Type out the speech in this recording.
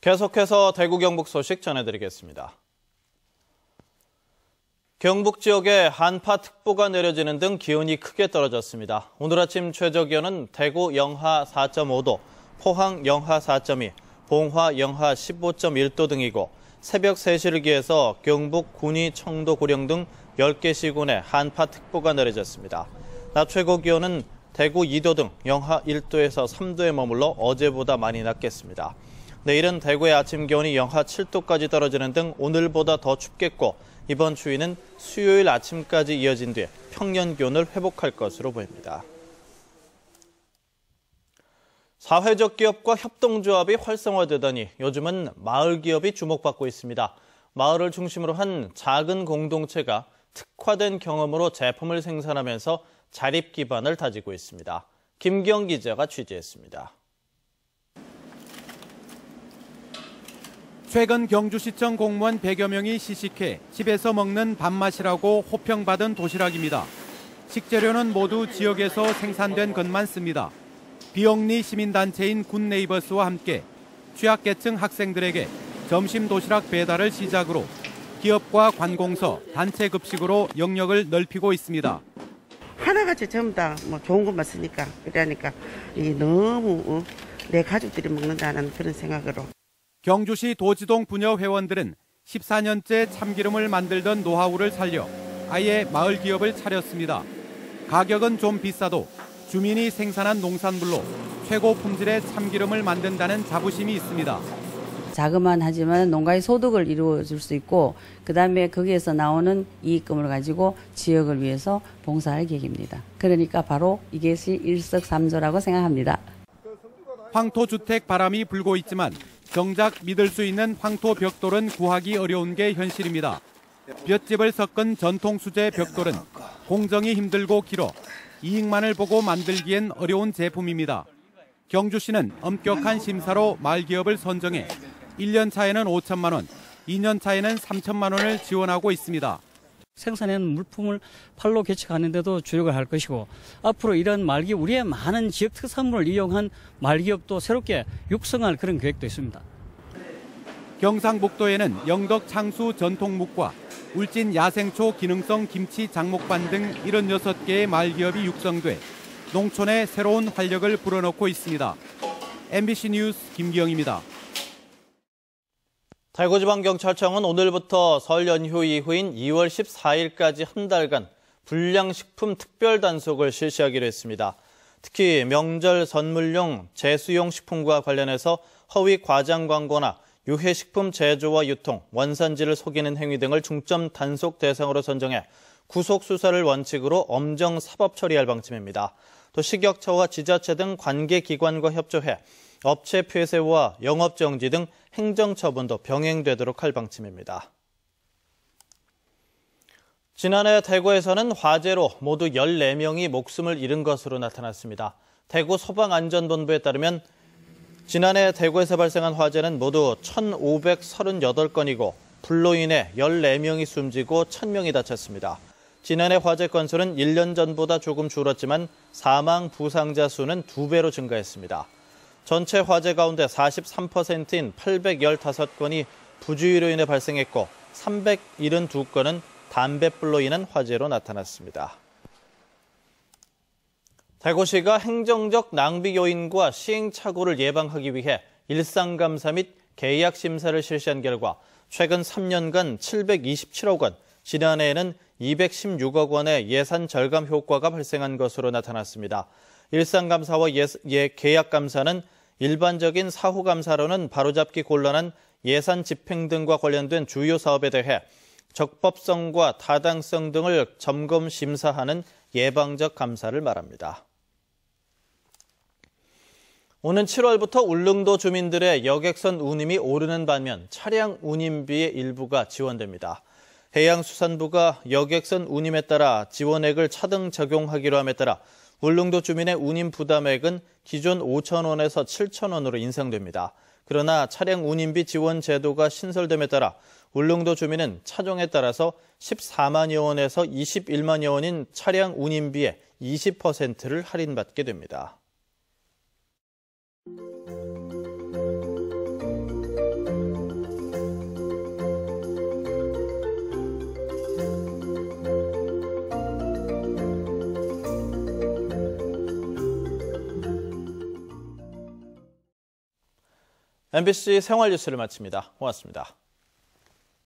계속해서 대구 경북 소식 전해드리겠습니다. 경북 지역에 한파특보가 내려지는 등 기온이 크게 떨어졌습니다. 오늘 아침 최저기온은 대구 영하 4.5도, 포항 영하 4.2, 봉화 영하 15.1도 등이고 새벽 3시를 기해서 경북, 군위, 청도, 고령 등 10개 시군에 한파특보가 내려졌습니다. 낮 최고 기온은 대구 2도 등 영하 1도에서 3도에 머물러 어제보다 많이 낮겠습니다. 내일은 대구의 아침 기온이 영하 7도까지 떨어지는 등 오늘보다 더 춥겠고 이번 추위는 수요일 아침까지 이어진 뒤 평년 기온을 회복할 것으로 보입니다. 사회적 기업과 협동조합이 활성화되더니 요즘은 마을 기업이 주목받고 있습니다. 마을을 중심으로 한 작은 공동체가 특화된 경험으로 제품을 생산하면서 자립 기반을 다지고 있습니다. 김기영 기자가 취재했습니다. 최근 경주시청 공무원 100여 명이 시식해 집에서 먹는 밥맛이라고 호평받은 도시락입니다. 식재료는 모두 지역에서 생산된 것만 씁니다. 비영리 시민단체인 굿네이버스와 함께 취약계층 학생들에게 점심 도시락 배달을 시작으로 기업과 관공서, 단체 급식으로 영역을 넓히고 있습니다. 하나같이 전부 다 좋은 것만 쓰니까 그러니까 너무 내 가족들이 먹는다는 그런 생각으로. 경주시 도지동 부녀 회원들은 14년째 참기름을 만들던 노하우를 살려 아예 마을 기업을 차렸습니다. 가격은 좀 비싸도 주민이 생산한 농산물로 최고 품질의 참기름을 만든다는 자부심이 있습니다. 자그만 하지만 농가의 소득을 이루어줄 수 있고 그다음에 거기에서 나오는 이익금을 가지고 지역을 위해서 봉사할 계획입니다. 그러니까 바로 이것이 일석삼조라고 생각합니다. 황토주택 바람이 불고 있지만 정작 믿을 수 있는 황토 벽돌은 구하기 어려운 게 현실입니다. 볏짚을 섞은 전통 수제 벽돌은 공정이 힘들고 길어 이익만을 보고 만들기엔 어려운 제품입니다. 경주시는 엄격한 심사로 마을 기업을 선정해 1년 차에는 5천만 원, 2년 차에는 3천만 원을 지원하고 있습니다. 생산하는 물품을 팔로 개척하는데도 주력을 할 것이고 앞으로 이런 말기업, 우리의 많은 지역 특산물을 이용한 말기업도 새롭게 육성할 그런 계획도 있습니다. 경상북도에는 영덕 창수 전통묵과 울진 야생초 기능성 김치 장목반 등 76개의 말기업이 육성돼 농촌에 새로운 활력을 불어넣고 있습니다. MBC 뉴스 김기영입니다. 대구지방경찰청은 오늘부터 설 연휴 이후인 2월 14일까지 한 달간 불량식품 특별단속을 실시하기로 했습니다. 특히 명절 선물용 제수용 식품과 관련해서 허위 과장 광고나 유해식품 제조와 유통, 원산지를 속이는 행위 등을 중점 단속 대상으로 선정해 구속 수사를 원칙으로 엄정 사법 처리할 방침입니다. 또 식약처와 지자체 등 관계기관과 협조해 업체 폐쇄와 영업정지 등 행정처분도 병행되도록 할 방침입니다. 지난해 대구에서는 화재로 모두 14명이 목숨을 잃은 것으로 나타났습니다. 대구 소방안전본부에 따르면 지난해 대구에서 발생한 화재는 모두 1,538건이고 불로 인해 14명이 숨지고 1,000명이 다쳤습니다. 지난해 화재 건수는 1년 전보다 조금 줄었지만 사망 부상자 수는 2배로 증가했습니다. 전체 화재 가운데 43%인 815건이 부주의로 인해 발생했고 372건은 담뱃불로 인한 화재로 나타났습니다. 대구시가 행정적 낭비 요인과 시행착오를 예방하기 위해 일상감사 및 계약 심사를 실시한 결과 최근 3년간 727억 원, 지난해에는 216억 원의 예산 절감 효과가 발생한 것으로 나타났습니다. 일상감사와 계약감사는 일반적인 사후감사로는 바로잡기 곤란한 예산 집행 등과 관련된 주요 사업에 대해 적법성과 타당성 등을 점검 심사하는 예방적 감사를 말합니다. 오는 7월부터 울릉도 주민들의 여객선 운임이 오르는 반면 차량 운임비의 일부가 지원됩니다. 해양수산부가 여객선 운임에 따라 지원액을 차등 적용하기로 함에 따라 울릉도 주민의 운임 부담액은 기존 5,000원에서 7,000원으로 인상됩니다. 그러나 차량 운임비 지원 제도가 신설됨에 따라 울릉도 주민은 차종에 따라서 14만여 원에서 21만여 원인 차량 운임비의 20%를 할인받게 됩니다. MBC 생활뉴스를 마칩니다. 고맙습니다.